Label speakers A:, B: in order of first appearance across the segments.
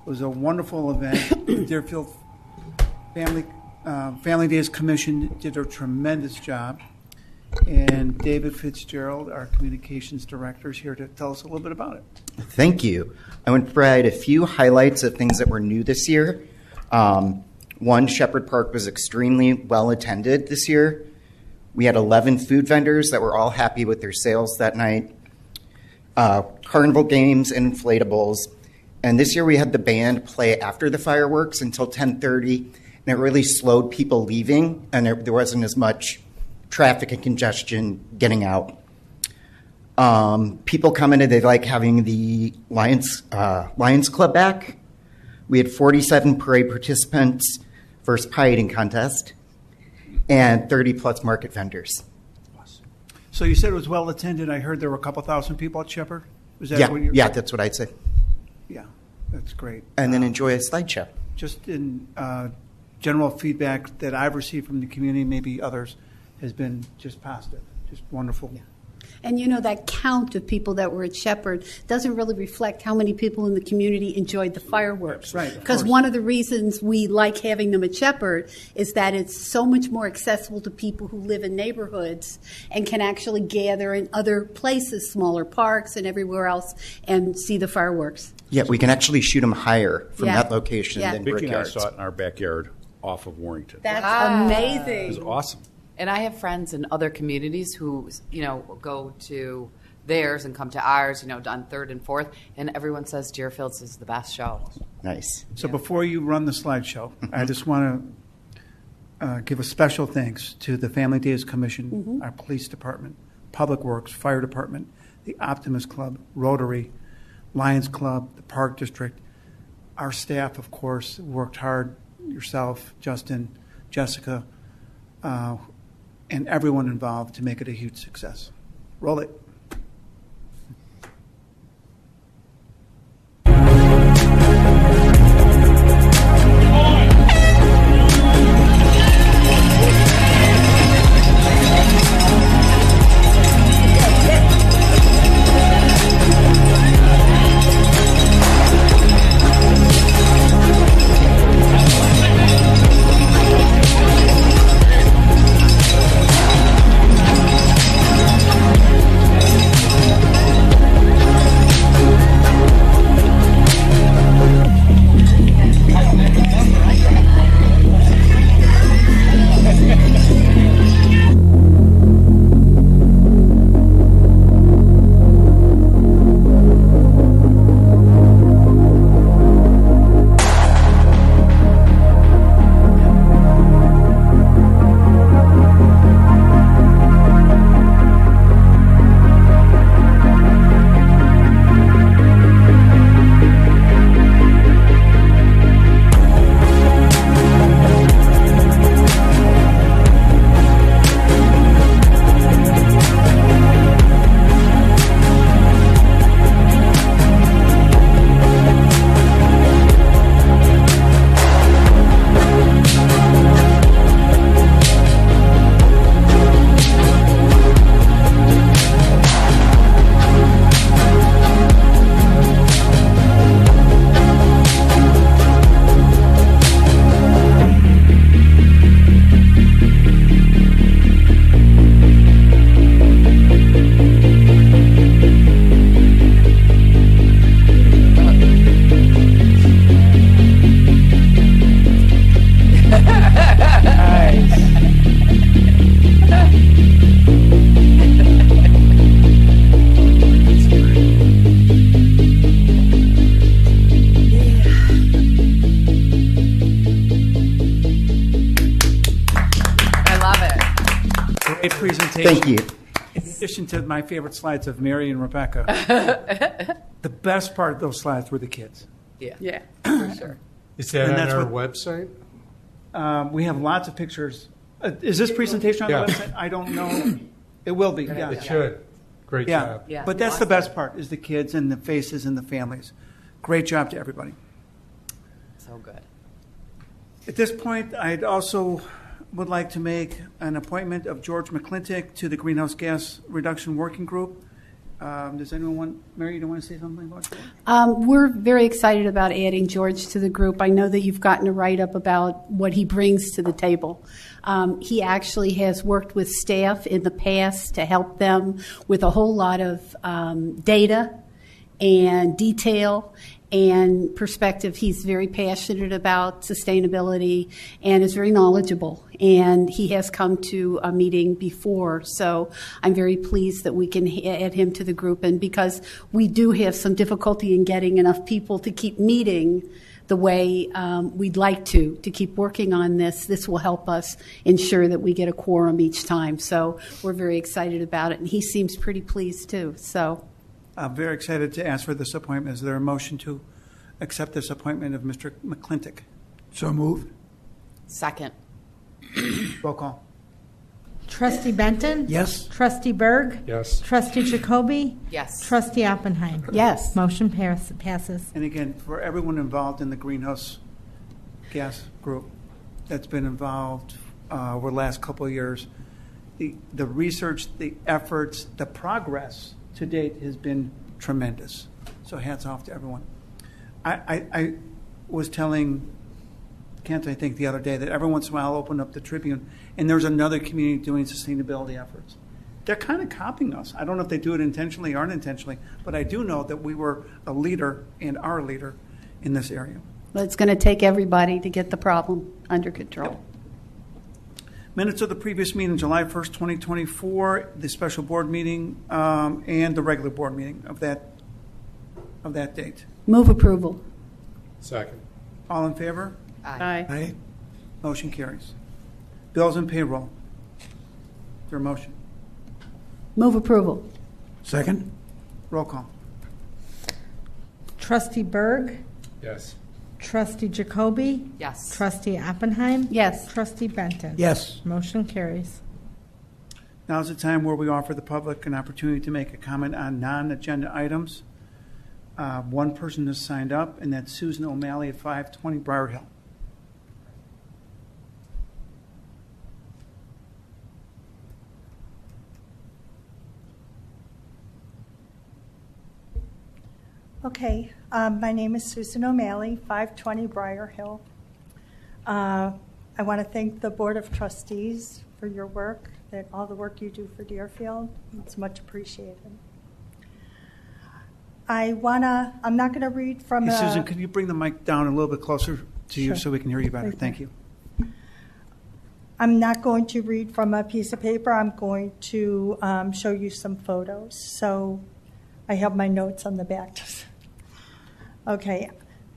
A: was a wonderful event. The Deerfield Family Days Commission did a tremendous job. And David Fitzgerald, our communications director, is here to tell us a little bit about it.
B: Thank you. I want to provide a few highlights of things that were new this year. One, Shepherd Park was extremely well attended this year. We had 11 food vendors that were all happy with their sales that night. Carnival games and inflatables. And this year we had the band play after the fireworks until 10:30, and it really slowed people leaving, and there wasn't as much traffic and congestion getting out. People coming in, they like having the Lions Club back. We had 47 parade participants, first pie eating contest, and 30-plus market vendors.
A: So you said it was well attended. I heard there were a couple thousand people at Shepherd. Was that what
B: Yeah, that's what I'd say.
A: Yeah, that's great.
B: And then enjoy a slideshow.
A: Just in general feedback that I've received from the community, maybe others, has been just positive, just wonderful.
C: Yeah. And you know, that count of people that were at Shepherd doesn't really reflect how many people in the community enjoyed the fireworks.
A: Right.
C: Because one of the reasons we like having them at Shepherd is that it's so much more accessible to people who live in neighborhoods and can actually gather in other places, smaller parks and everywhere else, and see the fireworks.
B: Yeah, we can actually shoot them higher from that location than
D: Vicki and I
B: Brickyards.
D: saw it in our backyard off of Warrington.
C: That's
D: It
C: amazing.
D: was awesome.
E: And I have friends in other communities who, go to theirs and come to ours, on 3rd and 4th, and everyone says Deerfield's is the best show.
B: Nice.
A: So before you run the slideshow, I just want to give a special thanks to the Family Days Commission, our police department, Public Works, Fire Department, the Optimist Club, Rotary, Lions Club, the Park District. Our staff, of course, worked hard, yourself, Justin, Jessica, and everyone involved to make it a huge success. Roll it. Great presentation.
B: Thank you.
A: In addition to my favorite slides of Mary and Rebecca, the best part of those slides were the kids.
E: Yeah, for sure.
F: Is that
A: And
F: on
A: that's
F: our
A: what-
F: website?
A: We have lots of pictures. Is this presentation on
F: Yeah.
A: the website? I don't know. It will be, yeah.
F: It should. Great
A: Yeah.
F: job.
E: Yeah.
A: But that's the best part, is the kids and the faces and the families. Great job to everybody.
E: So good.
A: At this point, I'd also would like to make an appointment of George McClintock to the Greenhouse Gas Reduction Working Group. Does anyone want, Mary, you don't want to say something about George?
C: We're very excited about adding George to the group. I know that you've gotten a write-up about what he brings to the table. He actually has worked with staff in the past to help them with a whole lot of data and detail and perspective. He's very passionate about sustainability and is very knowledgeable. And he has come to a meeting before, so I'm very pleased that we can add him to the group. And because we do have some difficulty in getting enough people to keep meeting the way we'd like to keep working on this, this will help us ensure that we get a quorum each time. So we're very excited about it, and he seems pretty pleased too. So
A: I'm very excited to ask for this appointment. Is there a motion to accept this appointment of Mr. McClintock?
F: So moved.
E: Second.
A: Roll call.
G: Trustee Benton?
F: Yes.
G: Trustee Berg?
D: Yes.
G: Trustee Jacoby?
E: Yes.
G: Trustee Oppenheim?
C: yes.
G: Motion passes.
A: And again, for everyone involved in the greenhouse gas group that's been involved over the last couple of years, the research, the efforts, the progress to date has been tremendous. So hats off to everyone. I was telling Kent, I think, the other day that every once in a while I'll open up the Tribune and there's another community doing sustainability efforts. They're kind of copying us. I don't know if they do it intentionally or unintentionally, but I do know that we were a leader and are a leader in this area.
C: But it's going to take everybody to get the problem under control.
A: Minutes of the previous meeting, July 1st, 2024, the special board meeting, and the regular board meeting of that date.
C: Move approval.
D: Second.
A: All in favor?
E: Aye.
F: Aye.
A: Motion carries. Bills and payroll. Is there a motion?
C: Move approval.
F: Second.
A: Roll call.
G: Trustee Berg?
D: Yes.
G: Trustee Jacoby?
E: Yes.
G: Trustee Oppenheim?
C: Yes.
G: Trustee Benton?
F: Yes.
G: Motion carries.
A: Now is the time where we offer the public an opportunity to make a comment on non-agenda items. One person has signed up, and that's Susan O'Malley at 520 Briar Hill.
H: Okay, my name is Susan O'Malley, 520 Briar Hill. I want to thank the Board of Trustees for your work, all the work you do for Deerfield. It's much appreciated. I'm not going to read from
A: Hey, Susan, could you bring the mic down a little bit closer to you
H: Sure.
A: so we can hear you better?
H: Right
A: Thank
H: there.
A: you.
H: I'm not going to read from a piece of paper. I'm going to show you some photos. So I have my notes on the back. Okay,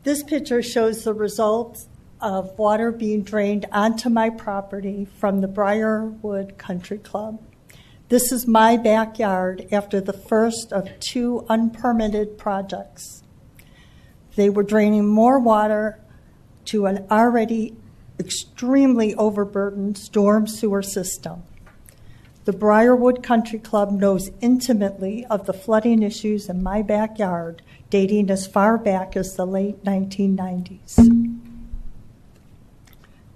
H: this picture shows the results of water being drained onto my property from the Briarwood Country Club. This is my backyard after the first of 2 unpermitted projects. They were draining more water to an already extremely overburdened storm sewer system. The Briarwood Country Club knows intimately of the flooding issues in my backyard, dating as far back as the late 1990s.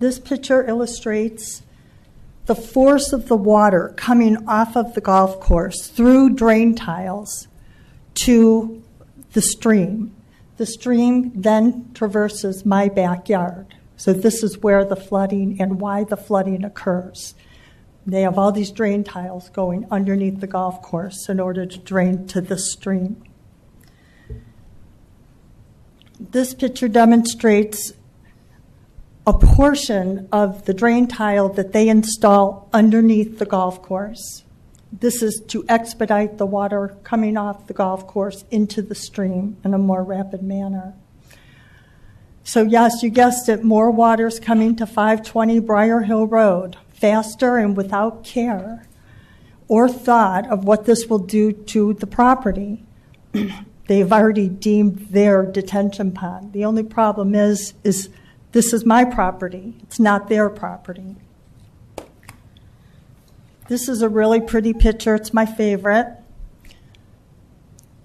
H: This picture illustrates the force of the water coming off of the golf course through drain tiles to the stream. The stream then traverses my backyard. So this is where the flooding and why the flooding occurs. They have all these drain tiles going underneath the golf course in order to drain to the stream. This picture demonstrates a portion of the drain tile that they install underneath the golf course. This is to expedite the water coming off the golf course into the stream in a more rapid manner. So yes, you guessed it, more water's coming to 520 Briar Hill Road, faster and without care or thought of what this will do to the property. They've already deemed their detention pond. The only problem is this is my property. It's not their property. This is a really pretty picture. It's my favorite.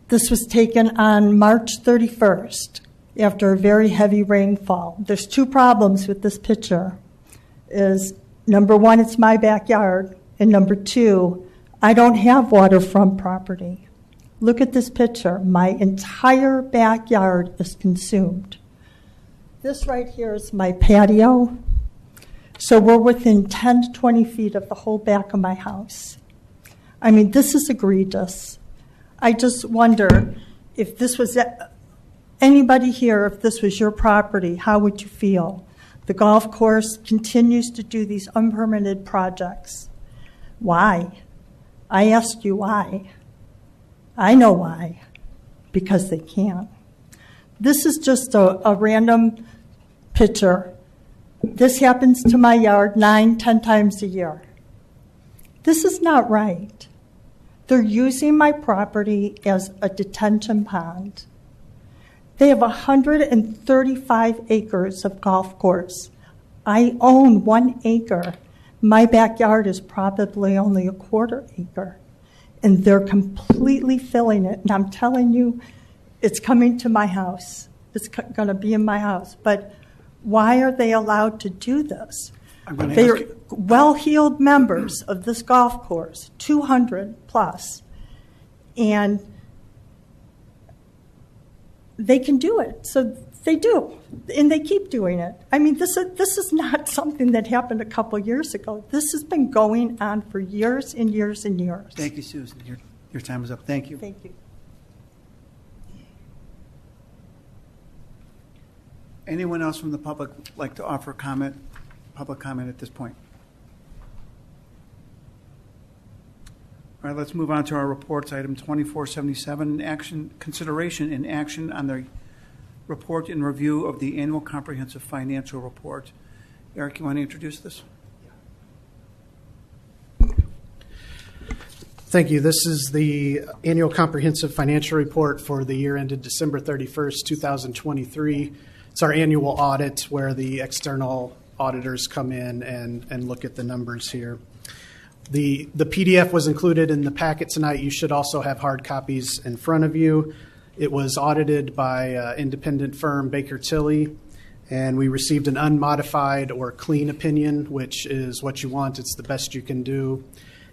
H: This was taken on March 31st after a very heavy rainfall. There's 2 problems with this picture. Is number 1, it's my backyard, and number 2, I don't have waterfront property. Look at this picture. My entire backyard is consumed. This right here is my patio. So we're within 10 to 20 feet of the whole back of my house. I mean, this is egregious. I just wonder if this was anybody here, if this was your property, how would you feel? The golf course continues to do these unpermitted projects. Why? I ask you why. I know why. Because they can. This is just a random picture. This happens to my yard 9-10 times a year. This is not right. They're using my property as a detention pond. They have 135 acres of golf course. I own 1 acre. My backyard is probably only a quarter acre. And they're completely filling it. And I'm telling you, it's coming to my house. It's going to be in my house. But why are they allowed to do this? They're well-heeled members of this golf course, 200 plus. And they can do it. So they do. And they keep doing it. I mean, this is not something that happened a couple years ago. This has been going on for years and years and years.
A: Thank you, Susan. Your time is up. Thank you.
H: Thank you.
A: Anyone else from the public like to offer public comment at this point? All right, let's move on to our reports. Item 2477, consideration and action on the report and review of the annual comprehensive financial report. Eric, you want to introduce this?
I: Thank you. This is the annual comprehensive financial report for the year ended December 31st, 2023. It's our annual audit where the external auditors come in and look at the numbers here. The PDF was included in the packet tonight. You should also have hard copies in front of you. It was audited by independent firm Baker Tilly, and we received an unmodified or clean opinion, which is what you want. It's the best you can do.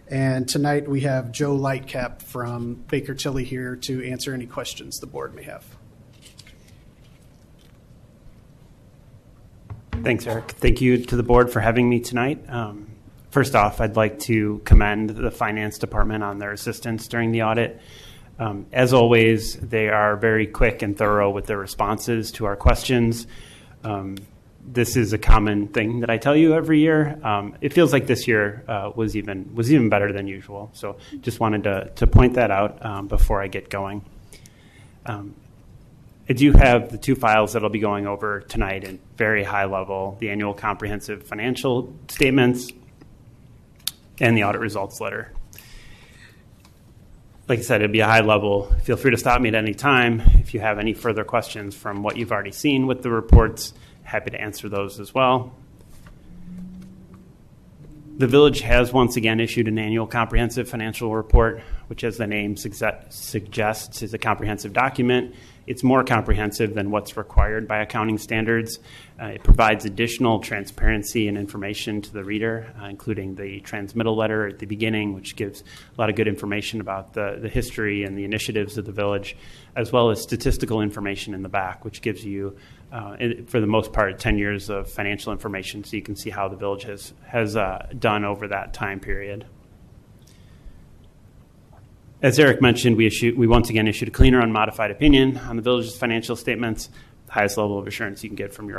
I: And tonight we have Joe Lightcap from Baker Tilly here to answer any questions the board may have.
J: Thanks, Eric. Thank you to the board for having me tonight. First off, I'd like to commend the finance department on their assistance during the audit. As always, they are very quick and thorough with their responses to our questions. This is a common thing that I tell you every year. It feels like this year was even better than usual. So just wanted to point that out before I get going. I do have the two files that I'll be going over tonight in very high level, the annual comprehensive financial statements and the audit results letter. Like I said, it'll be a high level. Feel free to stop me at any time. If you have any further questions from what you've already seen with the reports, happy to answer those as well. The village has once again issued an annual comprehensive financial report, which, as the name suggests, is a comprehensive document. It's more comprehensive than what's required by accounting standards. It provides additional transparency and information to the reader, including the transmittal letter at the beginning, which gives a lot of good information about the history and the initiatives of the village, as well as statistical information in the back, which gives you, for the most part, 10 years of financial information, so you can see how the village has done over that time period. As Eric mentioned, we once again issued a cleaner, unmodified opinion on the village's financial statements. The highest level of assurance you can get from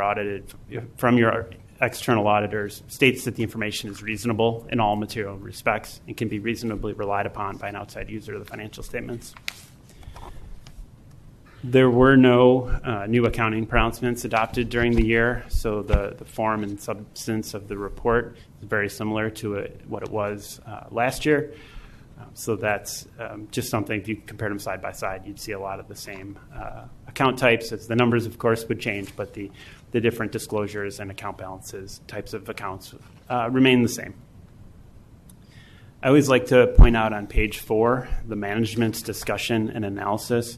J: your external auditors states that the information is reasonable in all material respects and can be reasonably relied upon by an outside user of the financial statements. There were no new accounting pronouncements adopted during the year, so the form and substance of the report is very similar to what it was last year. So that's just something, if you compared them side by side, you'd see a lot of the same account types. As the numbers, of course, would change, but the different disclosures and account balances, types of accounts remain the same. I always like to point out on page 4, the management's discussion and analysis.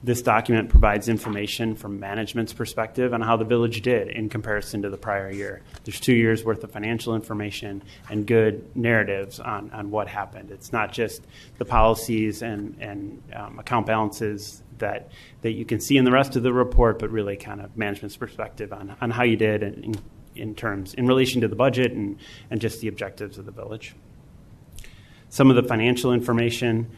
J: This document provides information from management's perspective on how the village did in comparison to the prior year. There's 2 years' worth of financial information and good narratives on what happened. It's not just the policies and account balances that you can see in the rest of the report, but really kind of management's perspective on how you did in relation to the budget and just the objectives of the village. Some of the financial information.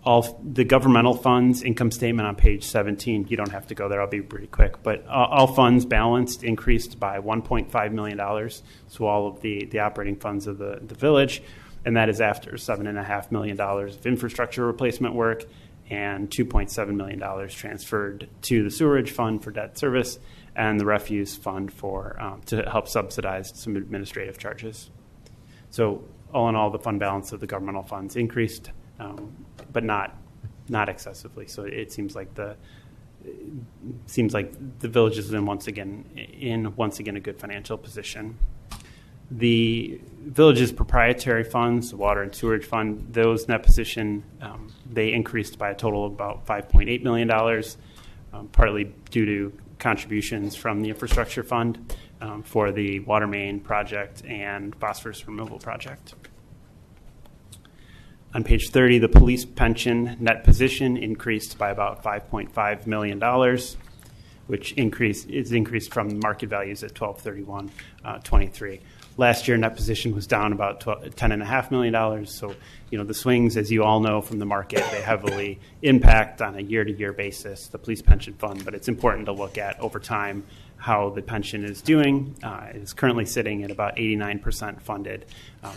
J: All the governmental funds income statement on page 17, you don't have to go there, I'll be pretty quick, but all funds balanced increased by $1.5 million, so all of the operating funds of the village, and that is after $7.5 million of infrastructure replacement work and $2.7 million transferred to the sewerage fund for debt service and the refuse fund for to help subsidize some administrative charges. So all in all, the fund balance of the governmental funds increased, but not excessively. So it seems like the village is once again a good financial position. The village's proprietary funds, the water and sewerage fund, those net position, they increased by a total of about $5.8 million, partly due to contributions from the infrastructure fund for the water main project and phosphorus removal project. On page 30, the police pension net position increased by about $5.5 million, which is increased from market values at 12/31/23. Last year, net position was down about $10.5 million. So, the swings, as you all know from the market, they heavily impact on a year-to-year basis the police pension fund. But it's important to look at over time how the pension is doing. It is currently sitting at about 89% funded,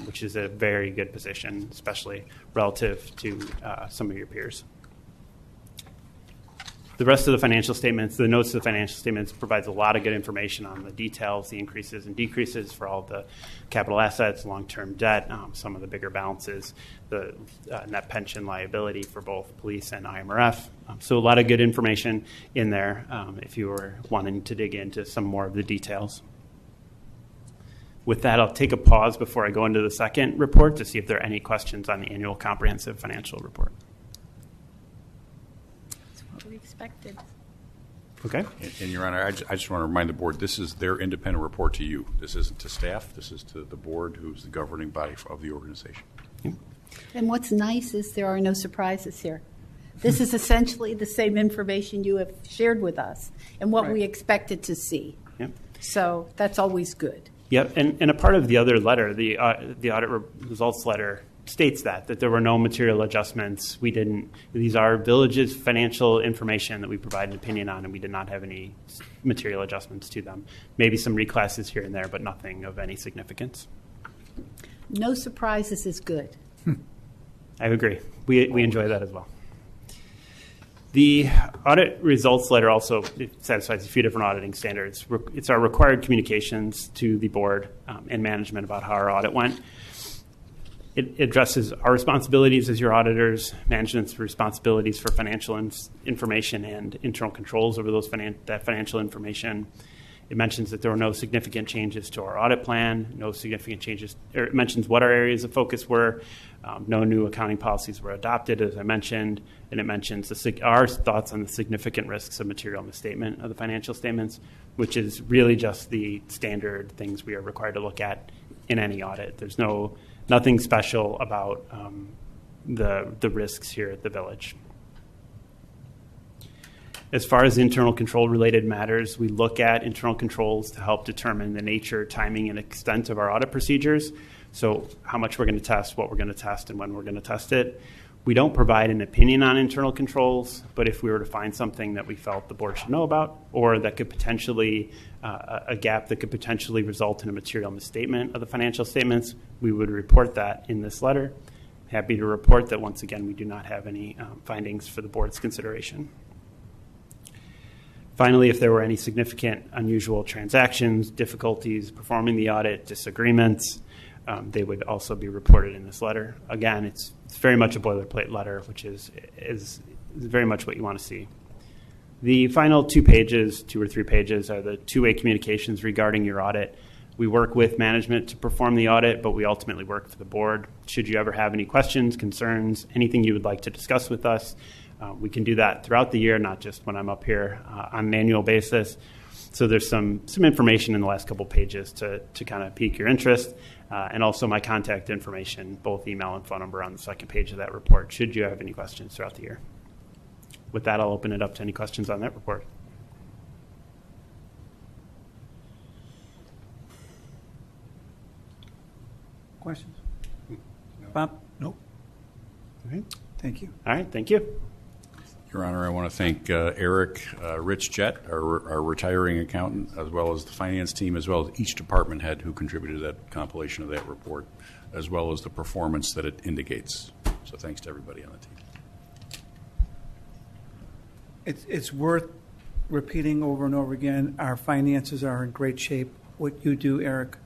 J: which is a very good position, especially relative to some of your peers. The rest of the financial statements, the notes of the financial statements, provides a lot of good information on the details, the increases and decreases for all the capital assets, long-term debt, some of the bigger balances, the net pension liability for both police and IMRF. So a lot of good information in there if you were wanting to dig into some more of the details. With that, I'll take a pause before I go into the second report to see if there are any questions on the annual comprehensive financial report.
C: We expected.
J: Okay.
D: And Your Honor, I just want to remind the board, this is their independent report to you. This isn't to staff. This is to the board, who's the governing body of the organization.
C: And what's nice is there are no surprises here. This is essentially the same information you have shared with us and what we expected to see.
J: Yep.
C: So that's always good.
J: Yep. And a part of the other letter, the audit results letter, states that there were no material adjustments. These are village's financial information that we provide an opinion on, and we did not have any material adjustments to them. Maybe some reclasses here and there, but nothing of any significance.
C: No surprises is good.
J: I agree. We enjoy that as well. The audit results letter also satisfies a few different auditing standards. It's our required communications to the board and management about how our audit went. It addresses our responsibilities as your auditors, management's responsibilities for financial information and internal controls over that financial information. It mentions that there were no significant changes to our audit plan, no significant changes, or it mentions what our areas of focus were. No new accounting policies were adopted, as I mentioned, and it mentions our thoughts on the significant risks of material misstatement of the financial statements, which is really just the standard things we are required to look at in any audit. There's nothing special about the risks here at the village. As far as internal control related matters, we look at internal controls to help determine the nature, timing, and extent of our audit procedures. So how much we're going to test, what we're going to test, and when we're going to test it. We don't provide an opinion on internal controls, but if we were to find something that we felt the board should know about, or that could potentially, a gap that could potentially result in a material misstatement of the financial statements, we would report that in this letter. Happy to report that once again, we do not have any findings for the board's consideration. Finally, if there were any significant unusual transactions, difficulties performing the audit, disagreements, they would also be reported in this letter. Again, it's very much a boilerplate letter, which is very much what you want to see. The final 2 or 3 pages are the two-way communications regarding your audit. We work with management to perform the audit, but we ultimately work for the board. Should you ever have any questions, concerns, anything you would like to discuss with us, We can do that throughout the year, not just when I'm up here on an annual basis. So there's some information in the last couple pages to kind of pique your interest, and also my contact information, both email and phone number on the second page of that report, should you have any questions throughout the year. With that, I'll open it up to any questions on that report.
A: Questions? Bob?
F: Nope.
A: All right. Thank you.
J: All right, thank you.
D: Your Honor, I want to thank Eric Rich Jett, our retiring accountant, as well as the finance team, as well as each department head who contributed to that compilation of that report, as well as the performance that it indicates. So thanks to everybody on the team.
A: It's worth repeating over and over again. Our finances are in great shape. What you do, Eric,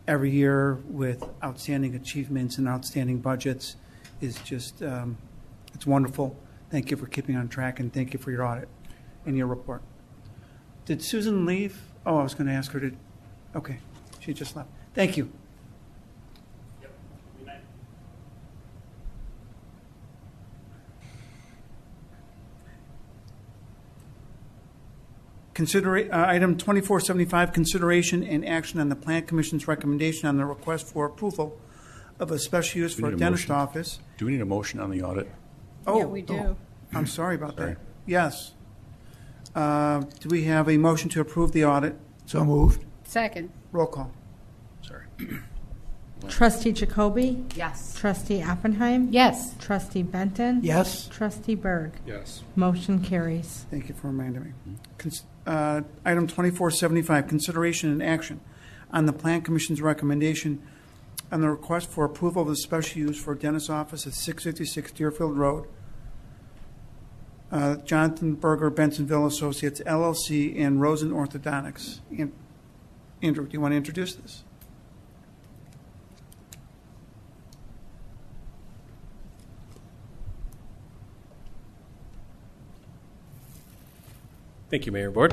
A: every year with outstanding achievements and outstanding budgets is just, it's wonderful. Thank you for keeping on track, and thank you for your audit and your report. Did Susan leave? Oh, I was going to ask her to. Okay, she just left. Thank you. Item 2475, consideration and action on the Plan Commission's recommendation on the request for approval of a special use for a dentist office.
D: Do we need a motion on the audit?
A: Oh,
H: Yeah, we do.
A: I'm sorry about
D: Sorry.
A: that. Yes. Do we have a motion to approve the audit?
F: So moved.
C: Second.
A: Roll call.
D: Sorry.
G: Trustee Jacoby?
E: Yes.
G: Trustee Oppenheim?
C: Yes.
G: Trustee Benton?
F: Yes.
G: Trustee Berg?
I: Yes.
G: Motion carries.
A: Thank you for reminding me. Item 2475, consideration and action on the Plan Commission's recommendation on the request for approval of the special use for a dentist office at 656 Deerfield Road. Jonathan Berger, Bensonville Associates, LLC, and Rosen Orthodontics. Andrew, do you want to introduce this?
K: Thank you, Mayor and Board.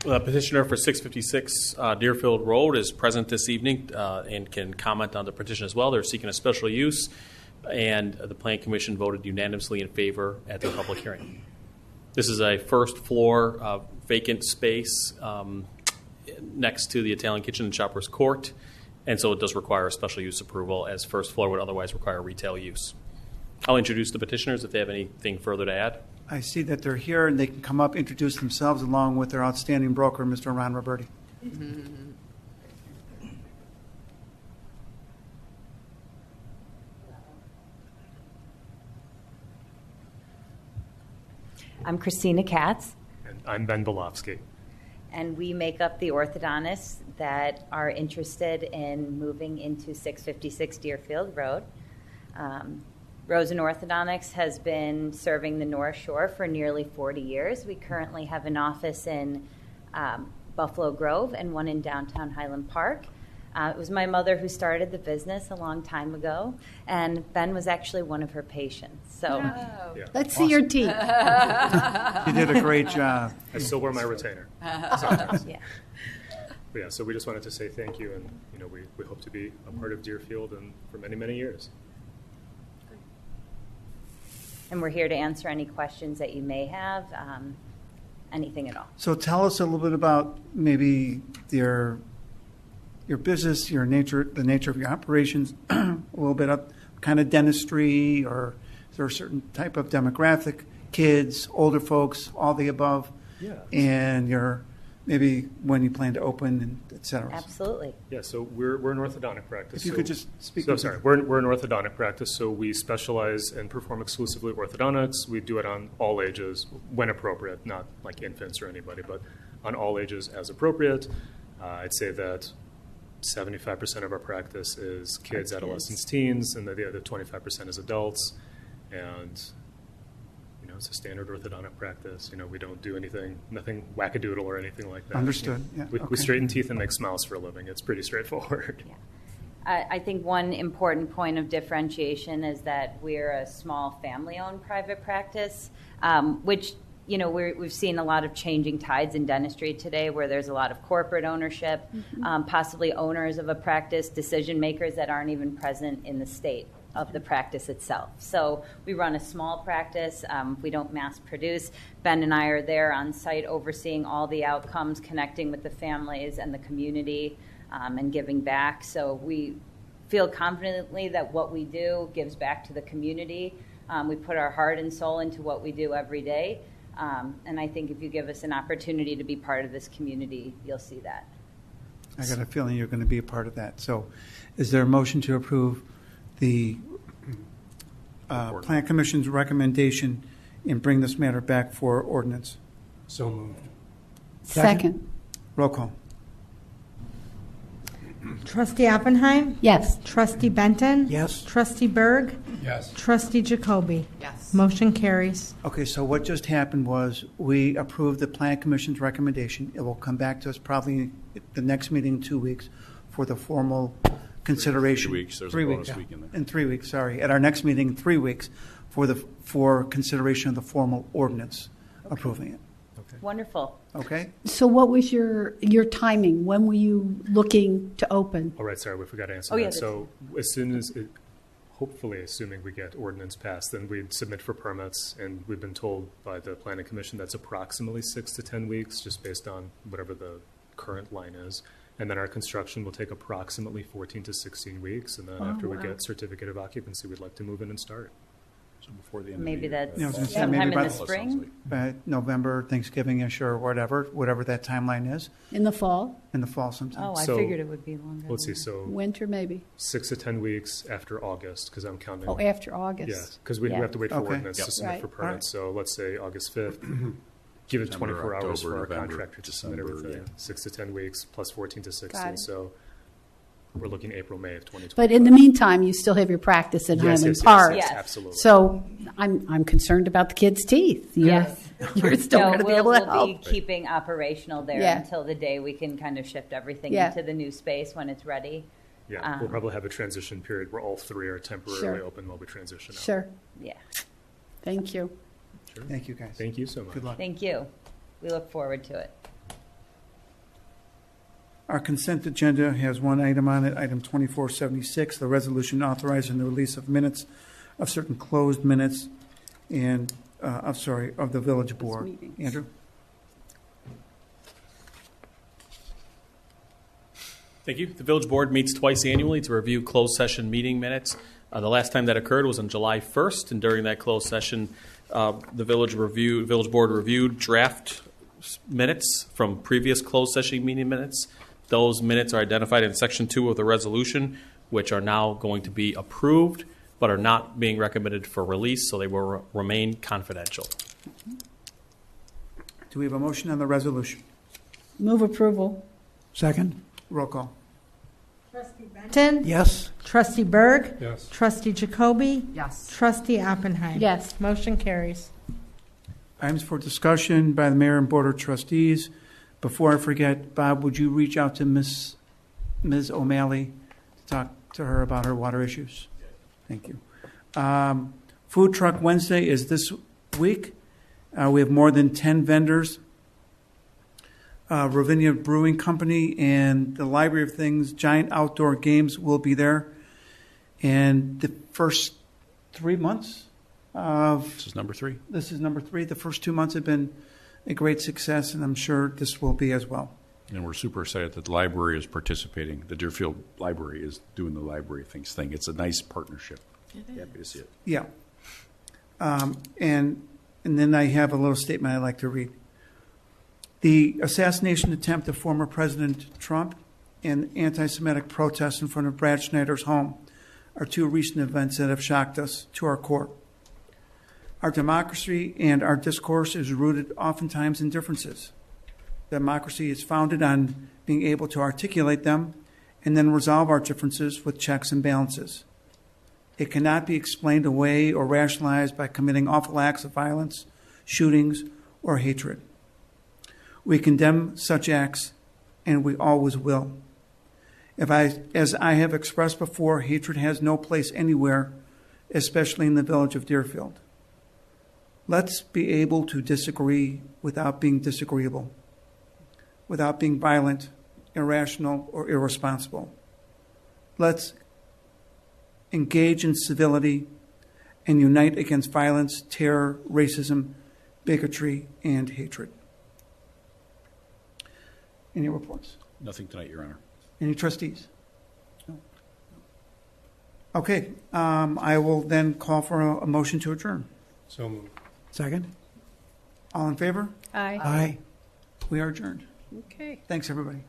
K: Petitioner for 656 Deerfield Road is present this evening and can comment on the petition as well. They're seeking a special use, and the Plan Commission voted unanimously in favor at their public hearing. This is a first floor vacant space next to the Italian Kitchen and Shoppers Court, and so it does require a special use approval, as first floor would otherwise require retail use. I'll introduce the petitioners if they have anything further to add.
A: I see that they're here, and they can come up, introduce themselves, along with their outstanding broker, Mr. Ron Roberti.
L: I'm Christina Katz,
M: And I'm Ben Belofsky.
L: and we make up the orthodontists that are interested in moving into 656 Deerfield Road. Rosen Orthodontics has been serving the North Shore for nearly 40 years. We currently have an office in Buffalo Grove and one in downtown Highland Park. It was my mother who started the business a long time ago, and Ben was actually one of her patients. So,
M: Yeah.
C: Let's see your teeth.
A: You did a great job.
M: I still wear my retainer sometimes.
L: yeah.
M: But yeah, so we just wanted to say thank you, and we hope to be a part of Deerfield and for many, many years.
L: And we're here to answer any questions that you may have, anything at all.
A: So tell us a little bit about maybe your business, the nature of your operations, a little bit of kind of dentistry, or is there a certain type of demographic, kids, older folks, all the above?
M: Yeah.
A: And maybe when you plan to open, and et cetera.
L: Absolutely.
M: Yeah, so we're an orthodontic practice.
A: If you could just speak.
M: So sorry, we're an orthodontic practice, so we specialize and perform exclusively orthodontics. We do it on all ages when appropriate, not like infants or anybody, but on all ages as appropriate. I'd say that 75% of our practice is kids, adolescents, teens, and the other 25% is adults. And it's a standard orthodontic practice. We don't do nothing wackadoodle or anything like that.
A: Understood. Yeah.
M: We straighten teeth and make smiles for a living. It's pretty straightforward.
L: Yeah. I think one important point of differentiation is that we're a small family-owned private practice, which we've seen a lot of changing tides in dentistry today, where there's a lot of corporate ownership, possibly owners of a practice, decision makers that aren't even present in the state of the practice itself. So we run a small practice. We don't mass produce. Ben and I are there on site overseeing all the outcomes, connecting with the families and the community, and giving back. So we feel confidently that what we do gives back to the community. We put our heart and soul into what we do every day. And I think if you give us an opportunity to be part of this community, you'll see that.
A: I got a feeling you're going to be a part of that. So is there a motion to approve the Plan Commission's recommendation and bring this matter back for ordinance?
F: So moved.
C: Second.
A: Roll call.
G: Trustee Oppenheim?
C: Yes.
G: Trustee Benton?
F: Yes.
G: Trustee Berg?
F: Yes.
G: Trustee Jacoby?
E: Yes.
G: Motion carries.
A: Okay, so what just happened was we approved the Plan Commission's recommendation. It will come back to us probably the next meeting in 2 weeks for the formal consideration.
D: 3 weeks. There's
A: 3
D: a
A: weeks.
D: bonus week in there.
A: In 3 weeks, sorry. At our next meeting in 3 weeks for consideration of the formal ordinance approving it.
L: Wonderful.
A: Okay?
C: So what was your timing? When were you looking to open?
M: All right, sorry, we forgot to answer
L: Oh, yeah,
M: that. So as soon as, hopefully, assuming we get ordinance passed, then we'd submit for permits, and we've been told by the Planning Commission that's approximately 6 to 10 weeks, just based on whatever the current line is. And then our construction will take approximately 14 to 16 weeks, and then after we get certificate of occupancy, we'd like to move in and start.
D: So before the end
L: Maybe
D: of the year.
L: that's
A: Yeah, I was gonna say,
L: sometime
A: maybe
L: in
A: by
L: the
A: the-
L: spring.
A: November, Thanksgiving-ish or whatever that timeline is,
C: In the fall?
A: in the fall sometime.
L: Oh, I
M: So-
L: figured it would be longer.
M: Let's see,
L: than
M: so
C: Winter, maybe?
M: 6 to 10 weeks after August, because I'm counting.
C: Oh, after
M: Yeah,
C: August.
M: because we
L: Yeah.
M: have to wait for
A: Okay.
M: ordinance
D: Yep.
M: to submit
C: Right.
M: for permits. So let's say August 5th, give it
D: September,
M: 24 hours for
D: October,
M: our
D: November,
M: contractor to submit
D: December,
M: everything.
D: yeah.
M: 6 to 10 weeks plus 14 to 16.
C: Got it.
M: So we're looking April, May of 2020.
C: But in the meantime, you still have your practice in Highland Park.
L: yes.
M: absolutely.
C: So I'm concerned about the kids' teeth.
L: Yes.
C: You're still
L: No,
C: going to be
L: we'll
C: able to
L: we'll be
C: help.
L: keeping operational there
C: Yeah.
L: until the day we can kind of shift everything
C: Yeah.
L: into the new space when it's ready.
M: Yeah, we'll probably have a transition period where all three are temporarily
C: Sure.
M: open while we transition out.
C: Sure.
L: Yeah.
C: Thank you.
M: Sure.
A: Thank you, guys.
M: Thank you so much.
A: Good luck.
L: Thank you. We look forward to it.
A: Our consent agenda has one item on it, item 2476, the resolution authorizing the release of minutes of certain closed minutes and, of the village board.
C: meetings.
A: Andrew?
K: Thank you. The village board meets twice annually to review closed session meeting minutes. The last time that occurred was on July 1st, and during that closed session, the village board reviewed draft minutes from previous closed session meeting minutes. Those minutes are identified in section 2 of the resolution, which are now going to be approved, but are not being recommended for release, so they will remain confidential.
A: Do we have a motion on the resolution?
C: Move approval.
F: Second?
A: Roll call.
G: Trustee Benton?
F: Yes.
G: Trustee Berg?
M: Yes.
G: Trustee Jacoby?
E: Yes.
G: Trustee Oppenheim?
C: Yes.
G: Motion carries.
A: Items for discussion by the mayor and board of trustees. Before I forget, Bob, would you reach out to Ms. O'Malley to talk to her about her water issues? Thank you. Food Truck Wednesday is this week. We have more than 10 vendors. Ravinia Brewing Company and the Library of Things Giant Outdoor Games will be there. And the first 3 months of
D: This is number 3.
A: this is number 3. The first 2 months have been a great success, and I'm sure this will be as well.
D: And we're super excited that the library is participating. The Deerfield Library is doing the Library of Things thing. It's a nice partnership. Happy to see it.
A: Yeah. And then I have a little statement I'd like to read. The assassination attempt of former President Trump and anti-Semitic protests in front of Brad Schneider's home are 2 recent events that have shocked us to our core. Our democracy and our discourse is rooted oftentimes in differences. Democracy is founded on being able to articulate them and then resolve our differences with checks and balances. It cannot be explained away or rationalized by committing awful acts of violence, shootings, or hatred. We condemn such acts, and we always will. As I have expressed before, hatred has no place anywhere, especially in the village of Deerfield. Let's be able to disagree without being disagreeable, without being violent, irrational, or irresponsible. Let's engage in civility, and unite against violence, terror, racism, bigotry, and hatred. Any reports?
D: Nothing tonight, Your Honor.
A: Any trustees? No. Okay, I will then call for a motion to adjourn.
F: So moved.
A: Second? All in favor?
C: Aye.
F: Aye.
A: We are adjourned.
C: Okay.
A: Thanks, everybody.